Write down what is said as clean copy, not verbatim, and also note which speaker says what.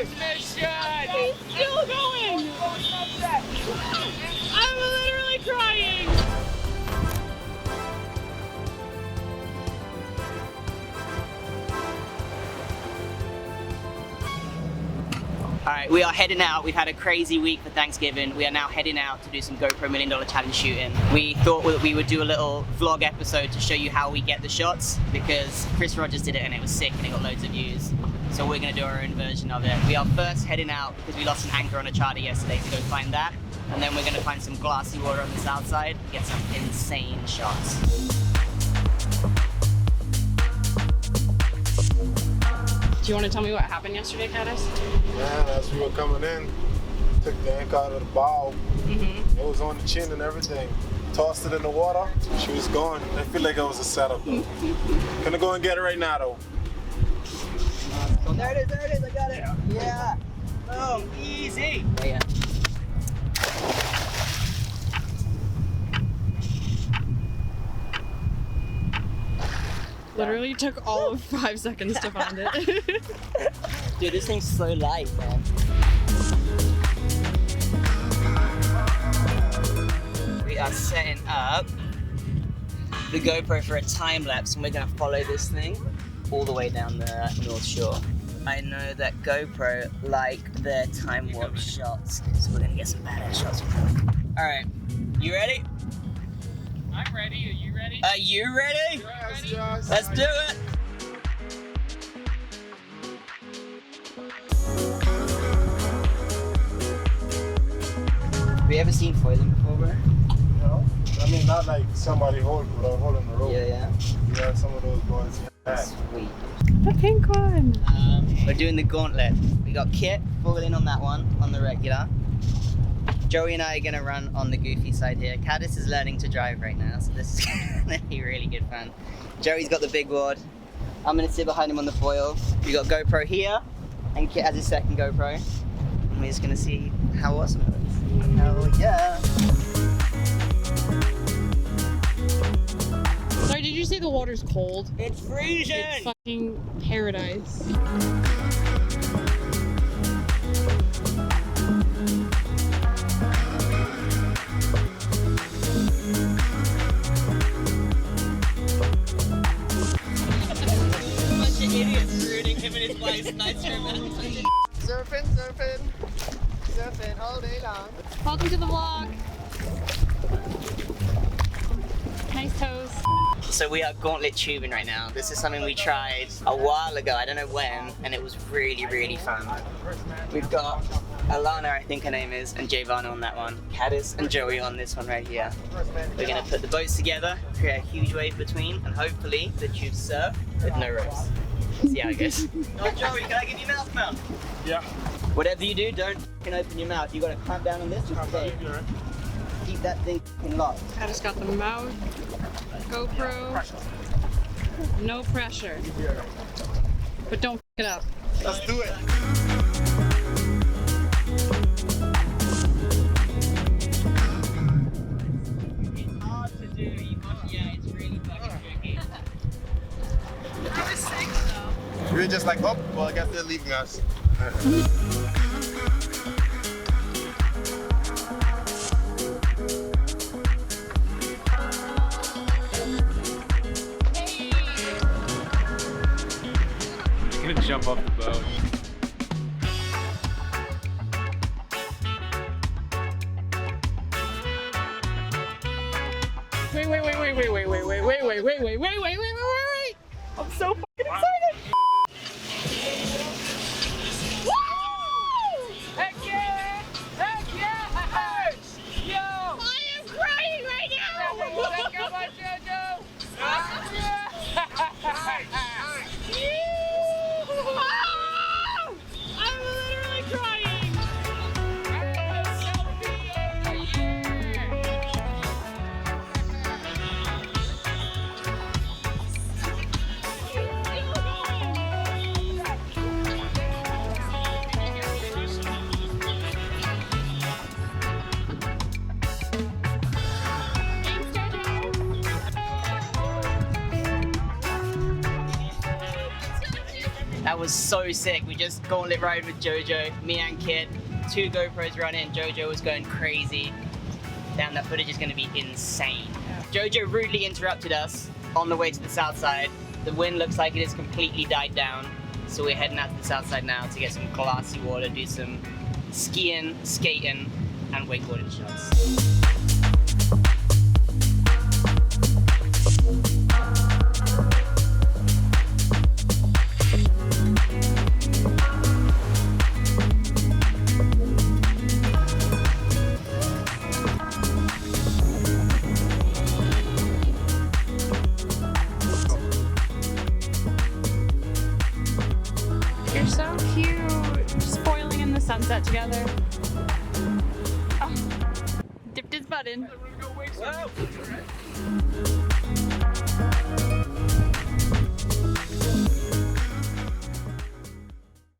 Speaker 1: Mission!
Speaker 2: He's still going! I'm literally crying!
Speaker 3: Alright, we are heading out. We've had a crazy week for Thanksgiving. We are now heading out to do some GoPro Million Dollar challenge shooting. We thought that we would do a little vlog episode to show you how we get the shots, because Chris Rogers did it and it was sick and it got loads of views. So we're going to do our own version of it. We are first heading out because we lost an anchor on a charter yesterday to go find that. And then we're going to find some glassy water on the south side, get some insane shots.
Speaker 2: Do you want to tell me what happened yesterday, Caddis?
Speaker 4: Man, as we were coming in, took the anchor out of the bow. It was on the chin and everything. Tossed it in the water. She was gone. I feel like it was a setup though. Gonna go and get it right now though.
Speaker 3: There it is, I got it. Yeah. Oh, easy. Oh, yeah.
Speaker 2: Literally took all of 5 seconds to find it.
Speaker 3: Dude, this thing's so light, man. We are setting up the GoPro for a time lapse, and we're gonna follow this thing all the way down the North Shore. I know that GoPro like their time warp shots, so we're gonna get some badass shots. All right, you ready?
Speaker 1: I'm ready. Are you ready?
Speaker 3: Are you ready?
Speaker 4: Yes.
Speaker 3: Let's do it. Have you ever seen foiling before, bro?
Speaker 4: No, I mean not like somebody holding the rope.
Speaker 3: Yeah.
Speaker 4: Yeah, some of those boys. Yeah.
Speaker 3: Sweet.
Speaker 2: The pink one.
Speaker 3: We're doing the Gauntlet. We got Kit foiling on that one, on the regular. Joey and I are gonna run on the goofy side here. Caddis is learning to drive right now, so this is gonna be really good fun. Joey's got the big board. I'm gonna sit behind him on the foil. We got GoPro here, and Kit has his second GoPro. And we're just gonna see how awesome it looks. Hell yeah!
Speaker 2: Sorry, did you say the water's cold?
Speaker 3: It's freezing!
Speaker 2: It's fucking paradise.
Speaker 3: Idiots ruining him and his wife's nice romantic.
Speaker 4: Surfing all day long.
Speaker 2: Welcome to the vlog. Nice toes.
Speaker 3: So we are Gauntlet tubing right now. This is something we tried a while ago, I don't know when, and it was really, really fun. We've got Alana, I think her name is, and Javana on that one. Caddis and Joey on this one right here. We're gonna put the boats together, create a huge wave between, and hopefully the tubes surf with no ropes. See how it goes. Oh, Joey, can I give you mouth mount?
Speaker 4: Yeah.
Speaker 3: Whatever you do, don't f***ing open your mouth. You gotta clamp down on this and stay. Keep that thing f***ing locked.
Speaker 2: I just got the mouth, GoPro, no pressure. But don't f it up.
Speaker 4: Let's do it.
Speaker 3: It's hard to do. Yeah, it's really fucking tricky.
Speaker 4: We're just like, oh, well, I guess they're leaving us.
Speaker 1: I'm gonna jump off the boat.
Speaker 2: Wait. I'm so fucking excited. Woo!
Speaker 1: Heck yeah! Heck yeah! Yo!
Speaker 2: I am crying right now.
Speaker 1: Thank you much, Jojo!
Speaker 2: I'm literally crying.
Speaker 3: was so sick. We just gauntlet rode with Jojo, me and Kit, 2 GoPros running. Jojo was going crazy. Damn, that footage is going to be insane. Jojo rudely interrupted us on the way to the south side. The wind looks like it has completely died down, so we're heading out to the south side now to get some glassy water, do some skiing, skating, and wakeboarding shots.
Speaker 2: You're so cute. Spoiling in the sunset together. Oh, dipped his butt in.
Speaker 3: Whoa.